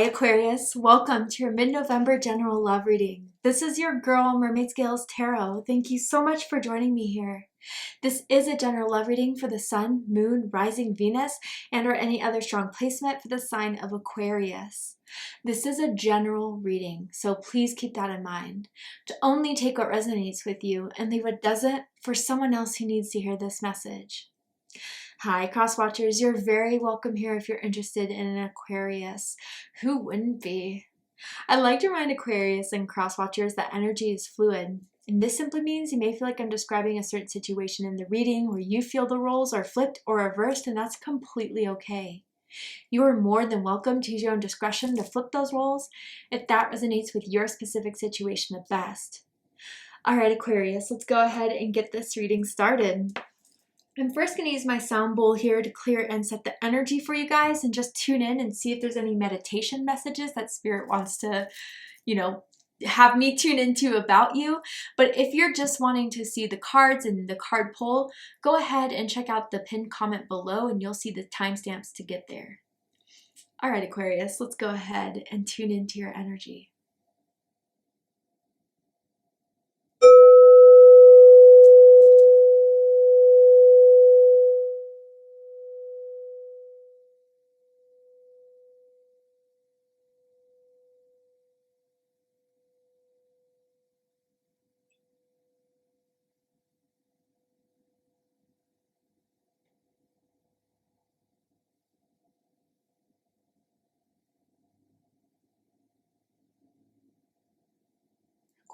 Aquarius, welcome to your mid-November general love reading. This is your girl, Mermaid Scales Tarot. Thank you so much for joining me here. This is a general love reading for the Sun, Moon, Rising Venus, and or any other strong placement for the sign of Aquarius. This is a general reading, so please keep that in mind. To only take what resonates with you and leave what doesn't for someone else who needs to hear this message. Hi, cross watchers. You're very welcome here if you're interested in an Aquarius. Who wouldn't be? I'd like to remind Aquarius and cross watchers that energy is fluid. And this simply means you may feel like I'm describing a certain situation in the reading where you feel the roles are flipped or reversed, and that's completely okay. You are more than welcome to use your own discretion to flip those roles if that resonates with your specific situation the best. All right, Aquarius, let's go ahead and get this reading started. I'm first going to use my sound bowl here to clear and set the energy for you guys and just tune in and see if there's any meditation messages that Spirit wants to, have me tune into about you. But if you're just wanting to see the cards and the card pull, go ahead and check out the pinned comment below and you'll see the timestamps to get there. All right, Aquarius, let's go ahead and tune into your energy.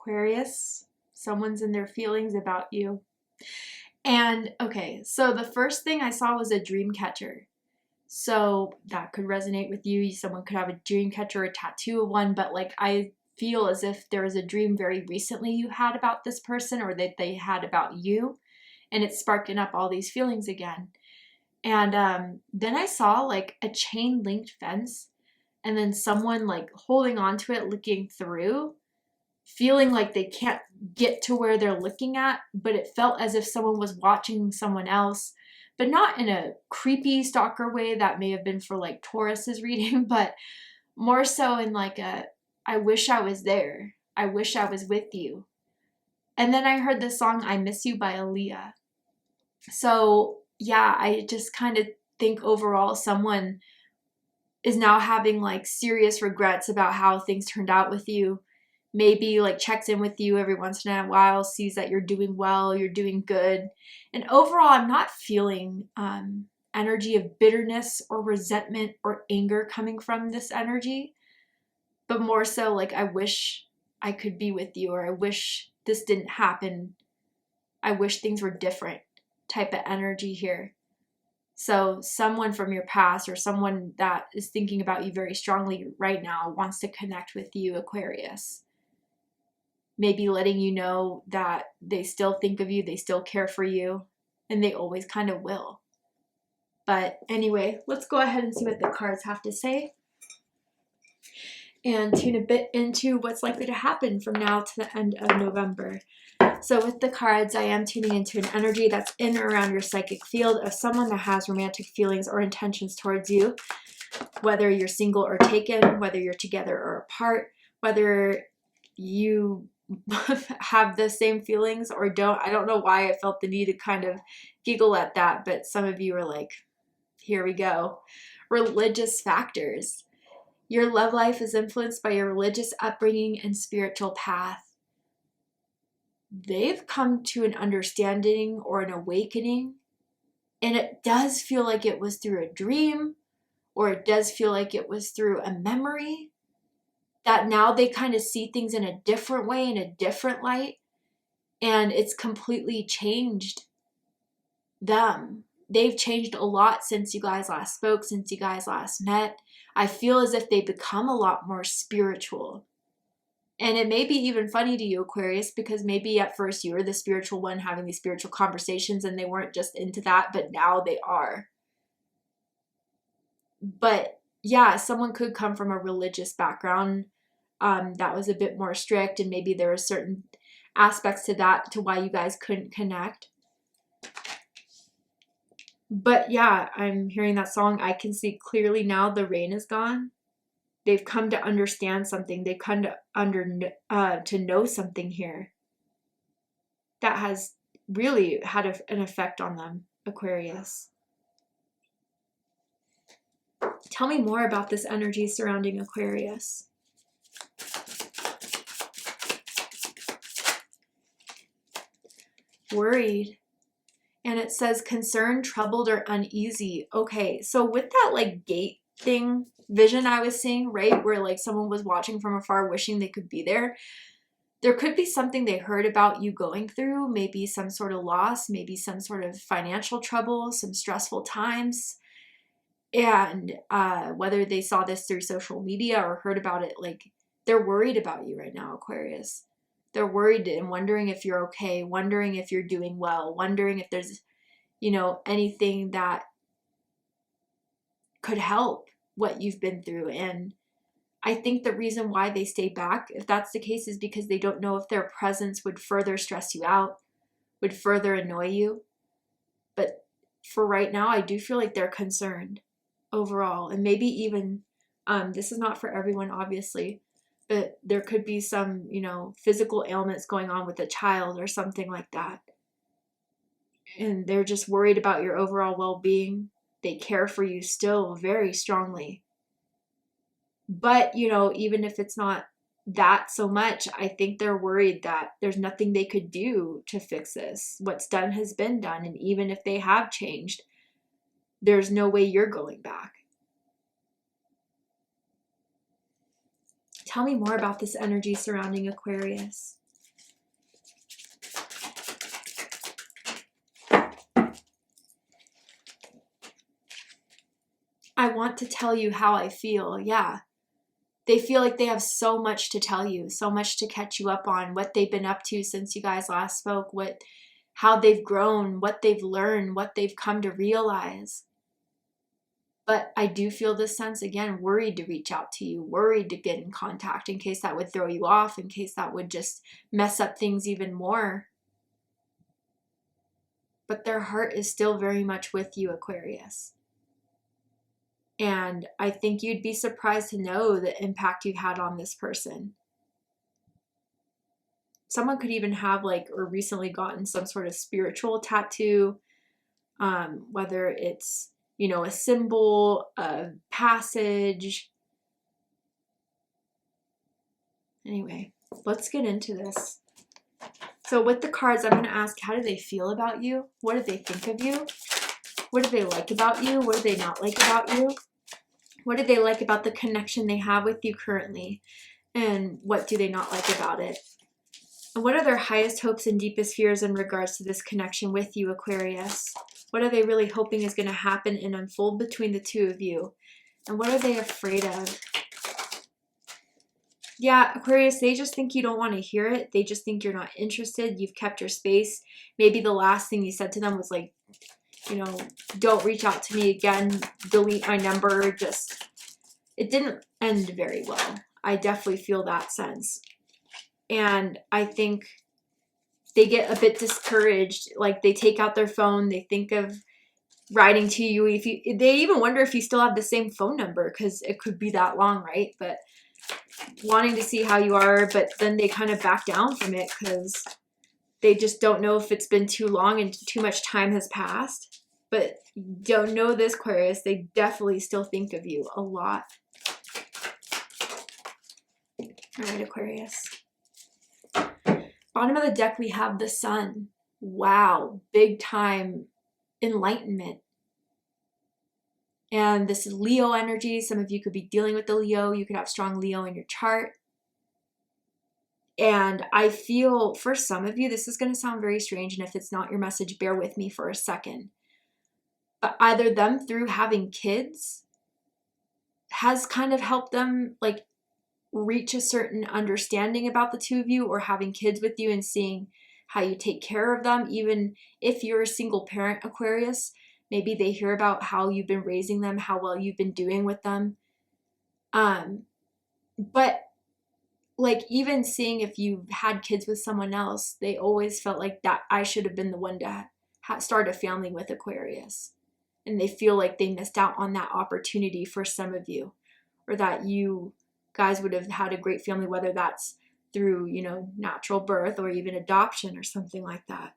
Aquarius, someone's in their feelings about you. And okay, so the first thing I saw was a dream catcher. So that could resonate with you. Someone could have a dream catcher or a tattoo of one, but like I feel as if there was a dream very recently you had about this person or that they had about you, and it's sparking up all these feelings again. And then I saw like a chain linked fence and then someone like holding onto it, looking through, feeling like they can't get to where they're looking at, but it felt as if someone was watching someone else, but not in a creepy stalker way that may have been for like Taurus's reading, but more so in like a, I wish I was there. I wish I was with you. And then I heard the song I Miss You by Aaliyah. So yeah, I just kind of think overall someone is now having like serious regrets about how things turned out with you. Maybe like checks in with you every once in a while, sees that you're doing well, you're doing good. And overall, I'm not feeling energy of bitterness or resentment or anger coming from this energy, but more so like I wish I could be with you, or I wish this didn't happen. I wish things were different type of energy here. So someone from your past or someone that is thinking about you very strongly right now wants to connect with you, Aquarius. Maybe letting you know that they still think of you, they still care for you, and they always kind of will. But anyway, let's go ahead and see what the cards have to say and tune a bit into what's likely to happen from now to the end of November. So with the cards, I am tuning into an energy that's in or around your psychic field of someone that has romantic feelings or intentions towards you, whether you're single or taken, whether you're together or apart, whether you have the same feelings or don't. I don't know why I felt the need to kind of giggle at that, but some of you are like, here we go. Religious factors. Your love life is influenced by your religious upbringing and spiritual path. They've come to an understanding or an awakening, and it does feel like it was through a dream, or it does feel like it was through a memory, that now they kind of see things in a different way, in a different light, and it's completely changed them. They've changed a lot since you guys last spoke, since you guys last met. I feel as if they become a lot more spiritual. And it may be even funny to you, Aquarius, because maybe at first you were the spiritual one having these spiritual conversations and they weren't just into that, but now they are. But yeah, someone could come from a religious background that was a bit more strict, and maybe there were certain aspects to that to why you guys couldn't connect. But yeah, I'm hearing that song. I can see clearly now the rain is gone. They've come to understand something. They've come to know something here that has really had an effect on them, Aquarius. Tell me more about this energy surrounding Aquarius. Worried. And it says concerned, troubled, or uneasy. Okay, so with that like gate thing vision I was seeing, right, where like someone was watching from afar wishing they could be there, there could be something they heard about you going through, maybe some sort of loss, maybe some sort of financial trouble, some stressful times. And whether they saw this through social media or heard about it, like they're worried about you right now, Aquarius. They're worried and wondering if you're okay, wondering if you're doing well, wondering if there's, you know, anything that could help what you've been through. And I think the reason why they stay back, if that's the case, is because they don't know if their presence would further stress you out, would further annoy you. But for right now, I do feel like they're concerned overall. And maybe even, this is not for everyone, obviously, but there could be some, you know, physical ailments going on with a child or something like that. And they're just worried about your overall well-being. They care for you still very strongly. But, you know, even if it's not that so much, I think they're worried that there's nothing they could do to fix this. What's done has been done. And even if they have changed, there's no way you're going back. Tell me more about this energy surrounding Aquarius. I want to tell you how I feel. Yeah. They feel like they have so much to tell you, so much to catch you up on, what they've been up to since you guys last spoke, how they've grown, what they've learned, what they've come to realize. But I do feel this sense, again, worried to reach out to you, worried to get in contact in case that would throw you off, in case that would just mess up things even more. But their heart is still very much with you, Aquarius. And I think you'd be surprised to know the impact you've had on this person. Someone could even have or recently gotten some sort of spiritual tattoo, whether it's, a symbol, a passage. Anyway, let's get into this. So with the cards, I'm going to ask, how do they feel about you? What do they think of you? What do they like about you? What do they not like about you? What do they like about the connection they have with you currently? And what do they not like about it? And what are their highest hopes and deepest fears in regards to this connection with you, Aquarius? What are they really hoping is going to happen and unfold between the two of you? And what are they afraid of? Yeah, Aquarius, they just think you don't want to hear it. They just think you're not interested. You've kept your space. Maybe the last thing you said to them was don't reach out to me again, delete my number. It didn't end very well. I definitely feel that sense. And I think they get a bit discouraged. They take out their phone. They think of writing to you. They even wonder if you still have the same phone number, because it could be that long, right? But wanting to see how you are, but then they kind of back down from it because they just don't know if it's been too long and too much time has passed. But don't know this, Aquarius, they definitely still think of you a lot. All right, Aquarius. Bottom of the deck, we have the Sun. Wow, big time enlightenment. And this is Leo energy. Some of you could be dealing with the Leo. You could have strong Leo in your chart. And I feel for some of you, this is going to sound very strange. And if it's not your message, bear with me for a second. But either them through having kids has kind of helped them reach a certain understanding about the two of you, or having kids with you and seeing how you take care of them. Even if you're a single parent, Aquarius, maybe they hear about how you've been raising them, how well you've been doing with them. But even seeing if you've had kids with someone else, they always felt like that I should have been the one to start a family with, Aquarius. And they feel like they missed out on that opportunity for some of you, or that you guys would have had a great family, whether that's through, you know, natural birth or even adoption or something like that.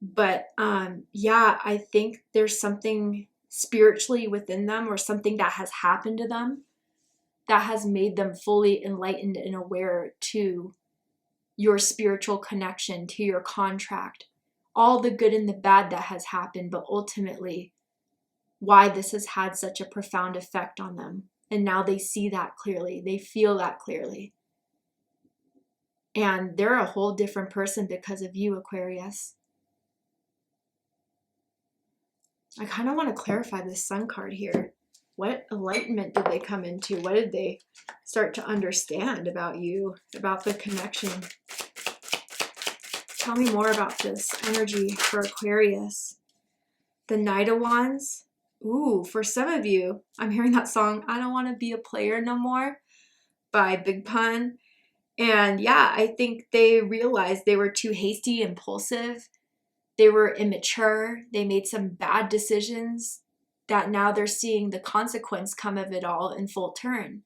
But yeah, I think there's something spiritually within them, or something that has happened to them that has made them fully enlightened and aware to your spiritual connection, to your contract, all the good and the bad that has happened, but ultimately why this has had such a profound effect on them. And now they see that clearly. They feel that clearly. And they're a whole different person because of you, Aquarius. I kind of want to clarify this Sun card here. What enlightenment did they come into? What did they start to understand about you, about the connection? Tell me more about this energy for Aquarius. The Knight of Wands. Ooh, for some of you, I'm hearing that song, I Don't Want to Be a Player No More by Big Pun. And yeah, I think they realized they were too hasty, impulsive. They were immature. They made some bad decisions that now they're seeing the consequence come of it all in full turn.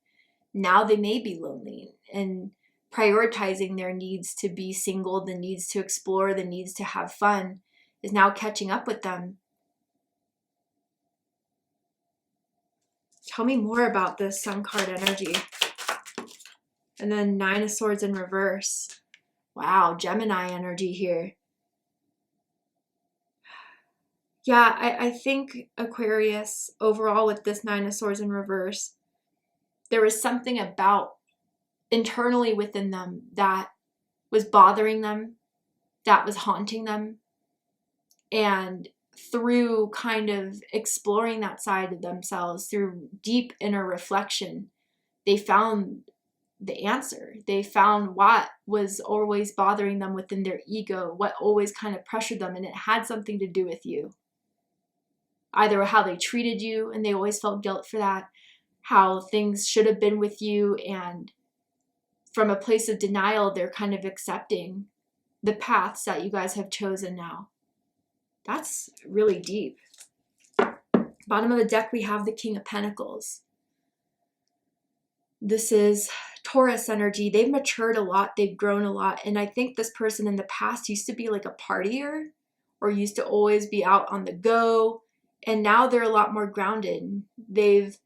Now they may be lonely, and prioritizing their needs to be single, the needs to explore, the needs to have fun is now catching up with them. Tell me more about this Sun card energy. And then Nine of Swords in reverse. Wow, Gemini energy here. Yeah, I think Aquarius, overall with this Nine of Swords in reverse, there was something about internally within them that was bothering them, that was haunting them. And through kind of exploring that side of themselves, through deep inner reflection, they found the answer. They found what was always bothering them within their ego, what always kind of pressured them, and it had something to do with you. Either how they treated you, and they always felt guilt for that, how things should have been with you, and from a place of denial, they're kind of accepting the paths that you guys have chosen now. That's really deep. Bottom of the deck, we have the King of Pentacles. This is Taurus energy. They've matured a lot. They've grown a lot. And I think this person in the past used to be like a partier, or used to always be out on the go. And now they're a lot more grounded. They've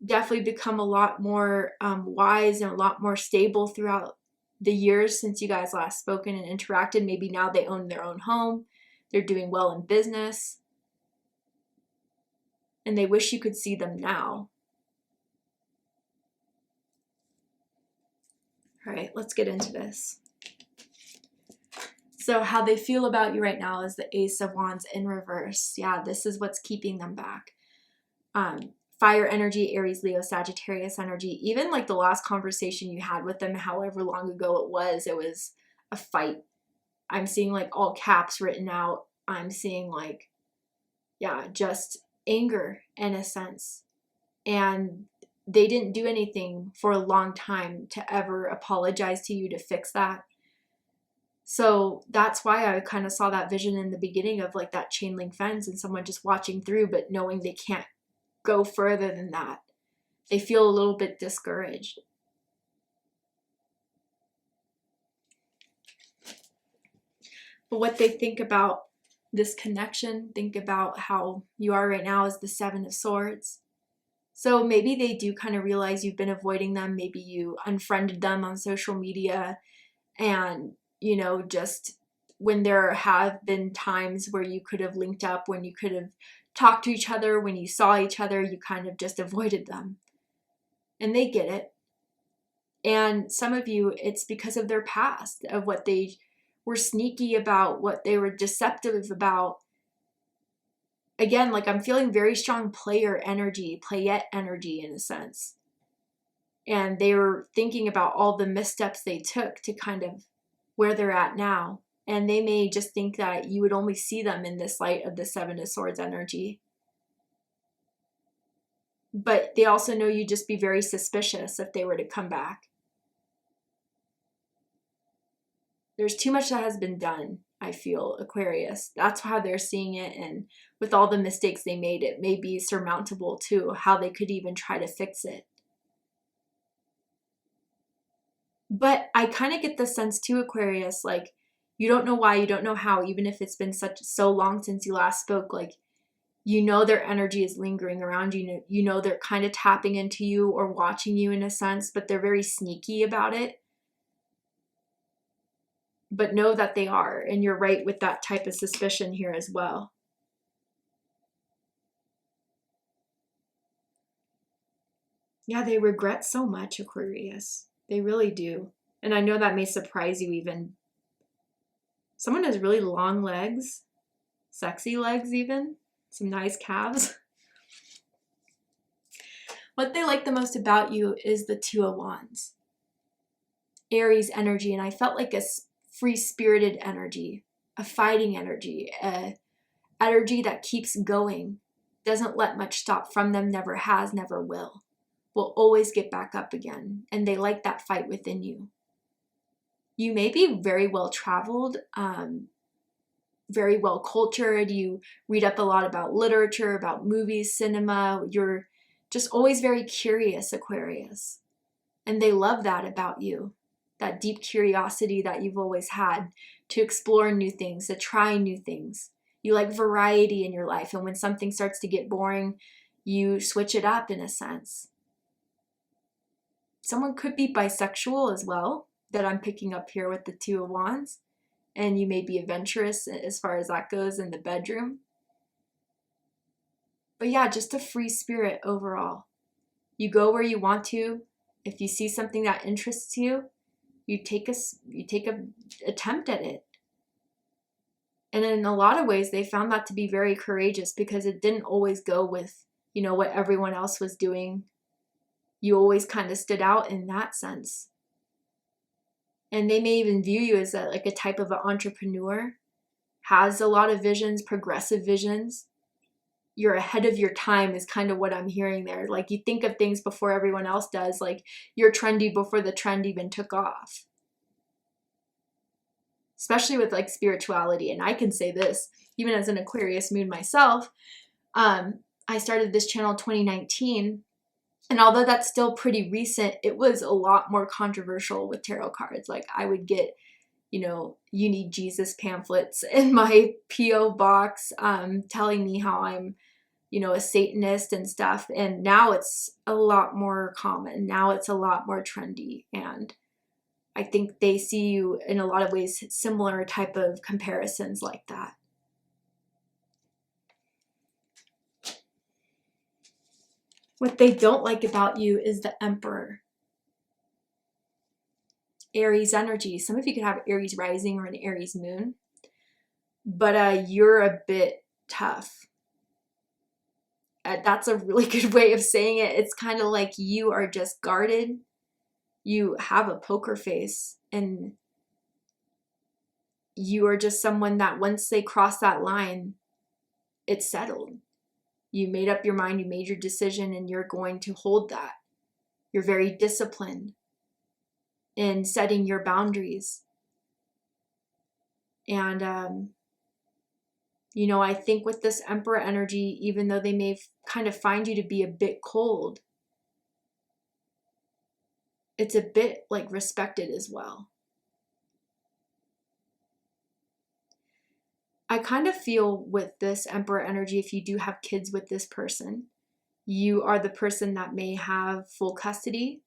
definitely become a lot more wise and a lot more stable throughout the years since you guys last spoken and interacted. Maybe now they own their own home. They're doing well in business. And they wish you could see them now. All right, let's get into this. So how they feel about you right now is the Ace of Wands in reverse. Yeah, this is what's keeping them back. Fire energy, Aries, Leo, Sagittarius energy. Even like the last conversation you had with them, however long ago it was a fight. I'm seeing like all caps written out. I'm seeing like, yeah, just anger in a sense. And they didn't do anything for a long time to ever apologize to you to fix that. So that's why I kind of saw that vision in the beginning of like that chain link fence and someone just watching through, but knowing they can't go further than that. They feel a little bit discouraged. But what they think about this connection, think about how you are right now, is the Seven of Swords. So maybe they do kind of realize you've been avoiding them. Maybe you unfriended them on social media, and you know, just when there have been times where you could have linked up, when you could have talked to each other, when you saw each other, you kind of just avoided them. And they get it. And some of you, it's because of their past, of what they were sneaky about, what they were deceptive about. Again, like I'm feeling very strong player energy, playette energy in a sense. And they were thinking about all the missteps they took to kind of where they're at now. And they may just think that you would only see them in this light of the Seven of Swords energy. But they also know you'd just be very suspicious if they were to come back. There's too much that has been done, I feel, Aquarius. That's how they're seeing it. And with all the mistakes they made, it may be surmountable too, how they could even try to fix it. But I kind of get the sense too, Aquarius, like you don't know why, you don't know how, even if it's been so long since you last spoke, like you know their energy is lingering around you. You know they're kind of tapping into you or watching you in a sense, but they're very sneaky about it. But know that they are, and you're right with that type of suspicion here as well. Yeah, they regret so much, Aquarius. They really do. And I know that may surprise you even. Someone has really long legs, sexy legs even, some nice calves. What they like the most about you is the Two of Wands. Aries energy, and I felt like a free-spirited energy, a fighting energy, a energy that keeps going, doesn't let much stop from them, never has, never will always get back up again, and they like that fight within you. You may be very well traveled, very well cultured. You read up a lot about literature, about movies, cinema. You're just always very curious, Aquarius. And they love that about you, that deep curiosity that you've always had to explore new things, to try new things. You like variety in your life. And when something starts to get boring, you switch it up in a sense. Someone could be bisexual as well, that I'm picking up here with the Two of Wands. And you may be adventurous as far as that goes in the bedroom. But yeah, just a free spirit overall. You go where you want to. If you see something that interests you, you take a attempt at it. And in a lot of ways, they found that to be very courageous because it didn't always go with, what everyone else was doing. You always kind of stood out in that sense. And they may even view you as a type of an entrepreneur, has a lot of visions, progressive visions. You're ahead of your time is kind of what I'm hearing there. Like you think of things before everyone else does, like you're trendy before the trend even took off. Especially with like spirituality. And I can say this, even as an Aquarius moon myself, I started this channel in 2019. And although that's still pretty recent, it was a lot more controversial with tarot cards. Like I would get, you need Jesus pamphlets in my P.O. box telling me how I'm, a Satanist and stuff. And now it's a lot more common. Now it's a lot more trendy. And I think they see you in a lot of ways, similar type of comparisons like that. What they don't like about you is the Emperor. Aries energy. Some of you could have Aries rising or an Aries moon. But you're a bit tough. That's a really good way of saying it. It's kind of like you are just guarded. You have a poker face. And you are just someone that once they cross that line, it's settled. You made up your mind, you made your decision, and you're going to hold that. You're very disciplined in setting your boundaries. And, I think with this Emperor energy, even though they may kind of find you to be a bit cold, it's a bit like respected as well. I kind of feel with this Emperor energy, if you do have kids with this person, you are the person that may have full custody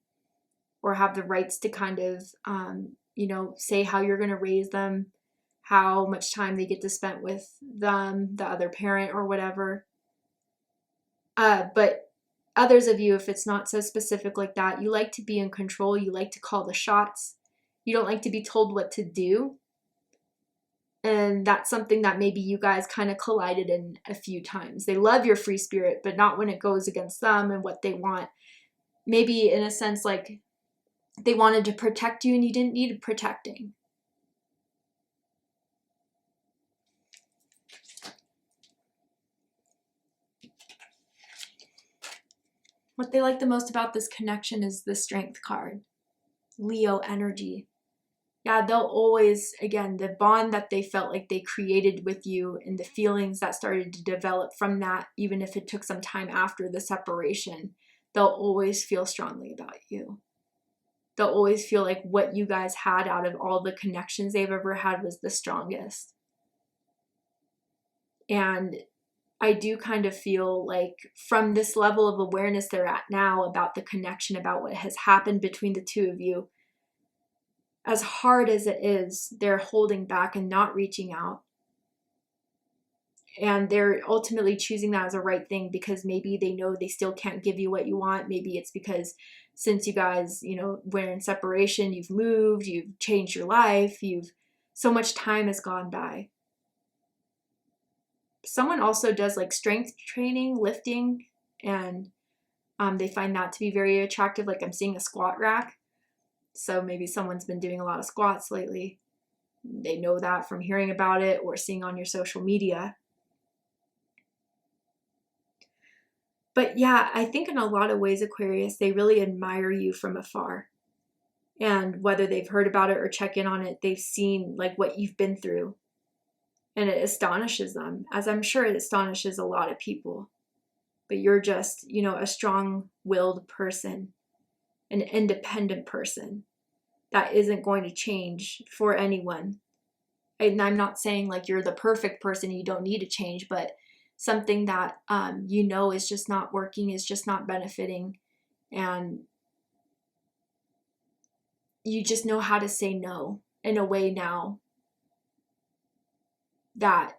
or have the rights to kind of, say how you're going to raise them, how much time they get to spend with them, the other parent or whatever. But others of you, if it's not so specific like that, you like to be in control. You like to call the shots. You don't like to be told what to do. And that's something that maybe you guys kind of collided in a few times. They love your free spirit, but not when it goes against them and what they want. Maybe in a sense, like they wanted to protect you and you didn't need protecting. What they like the most about this connection is the Strength card. Leo energy. Yeah, they'll always, again, the bond that they felt like they created with you and the feelings that started to develop from that, even if it took some time after the separation, they'll always feel strongly about you. they'll always feel like what you guys had out of all the connections they've ever had was the strongest. And I do kind of feel like from this level of awareness they're at now about the connection, about what has happened between the two of you, as hard as it is, they're holding back and not reaching out. And they're ultimately choosing that as a right thing because maybe they know they still can't give you what you want. Maybe it's because since you guys, you know, were in separation, you've moved, you've changed your life, so much time has gone by. Someone also does like strength training, lifting, and they find that to be very attractive. Like I'm seeing a squat rack. So maybe someone's been doing a lot of squats lately. They know that from hearing about it or seeing on your social media. But yeah, I think in a lot of ways, Aquarius, they really admire you from afar. And whether they've heard about it or check in on it, they've seen like what you've been through. And it astonishes them, as I'm sure it astonishes a lot of people. But you're just, you know, a strong-willed person, an independent person that isn't going to change for anyone. And I'm not saying like you're the perfect person, you don't need to change, but something that you know is just not working, is just not benefiting, and you just know how to say no in a way now that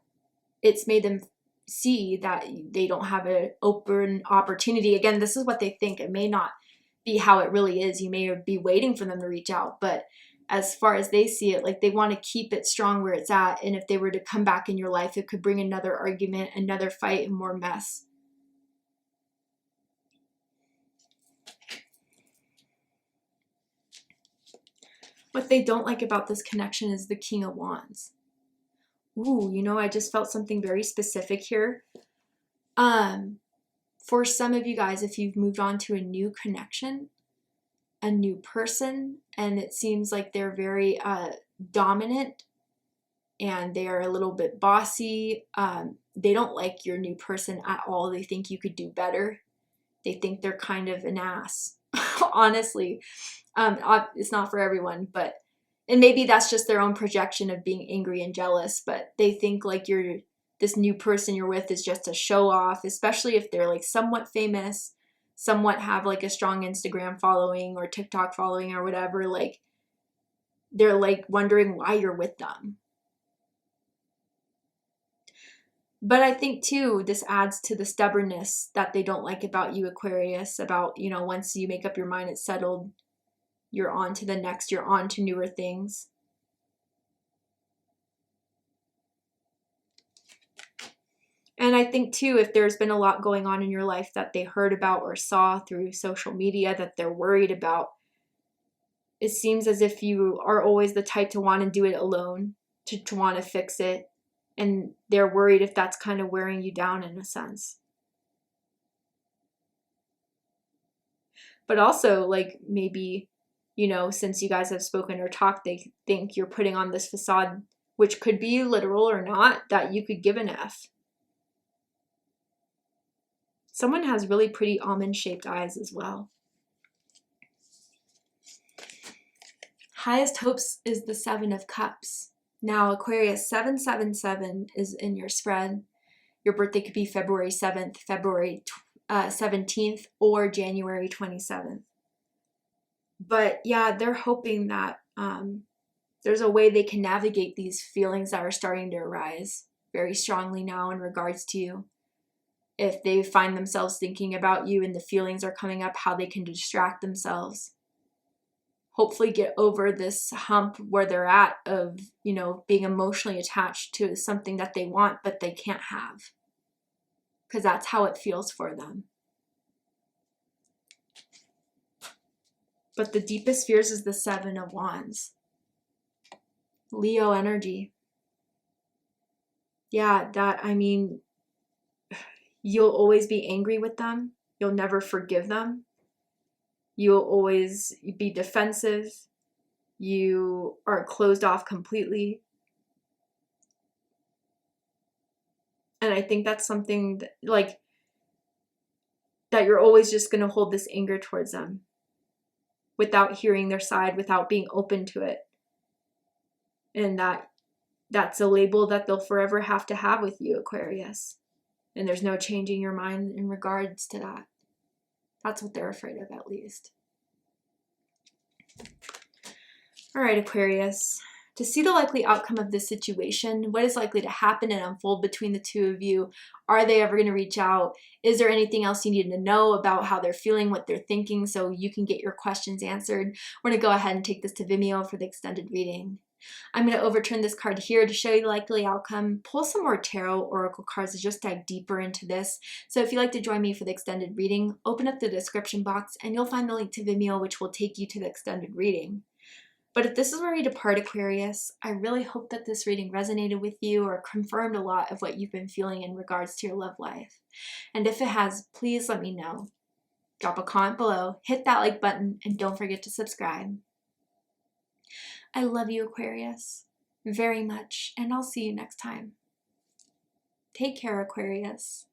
it's made them see that they don't have an open opportunity. Again, this is what they think. It may not be how it really is. You may be waiting for them to reach out, but as far as they see it, like they want to keep it strong where it's at. And if they were to come back in your life, it could bring another argument, another fight, and more mess. What they don't like about this connection is the King of Wands. Ooh, you know, I just felt something very specific here. For some of you guys, if you've moved on to a new connection, a new person, and it seems like they're very dominant and they are a little bit bossy. They don't like your new person at all. They think you could do better. They think they're kind of an ass, honestly. It's not for everyone, but, and maybe that's just their own projection of being angry and jealous, but they think like this new person you're with is just a show off, especially if they're like somewhat famous, somewhat have like a strong Instagram following or TikTok following or whatever. Like they're like wondering why you're with them. But I think too, this adds to the stubbornness that they don't like about you, Aquarius, about, you know, once you make up your mind, it's settled, you're on to the next, you're on to newer things. And I think too, if there's been a lot going on in your life that they heard about or saw through social media that they're worried about, it seems as if you are always the type to want to do it alone, to want to fix it. And they're worried if that's kind of wearing you down in a sense. But also, like, maybe, you know, since you guys have spoken or talked, they think you're putting on this facade, which could be literal or not, that you could give an F. Someone has really pretty almond-shaped eyes as well. Highest hopes is the Seven of Cups. Now, Aquarius, 777 is in your spread. Your birthday could be February 7th, February 17th, or January 27th. But yeah, they're hoping that there's a way they can navigate these feelings that are starting to arise very strongly now in regards to you. If they find themselves thinking about you and the feelings are coming up, how they can distract themselves. Hopefully get over this hump where they're at of, you know, being emotionally attached to something that they want, but they can't have. Because that's how it feels for them. But the deepest fears is the Seven of Wands. Leo energy. Yeah, that, I mean, you'll always be angry with them. You'll never forgive them. You'll always be defensive. You are closed off completely. And I think that's something that, like, that you're always just going to hold this anger towards them. without hearing their side, without being open to it. And that's a label that they'll forever have to have with you, Aquarius. And there's no changing your mind in regards to that. That's what they're afraid of, at least. All right, Aquarius. To see the likely outcome of this situation, what is likely to happen and unfold between the two of you? Are they ever going to reach out? Is there anything else you need to know about how they're feeling, what they're thinking, so you can get your questions answered? We're going to go ahead and take this to Vimeo for the extended reading. I'm going to overturn this card here to show you the likely outcome. Pull some more tarot oracle cards to just dive deeper into this. So if you'd like to join me for the extended reading, open up the description box and you'll find the link to Vimeo, which will take you to the extended reading. But if this is where we depart, Aquarius, I really hope that this reading resonated with you or confirmed a lot of what you've been feeling in regards to your love life. And if it has, please let me know. Drop a comment below, hit that like button, and don't forget to subscribe. I love you, Aquarius, very much, and I'll see you next time. Take care, Aquarius.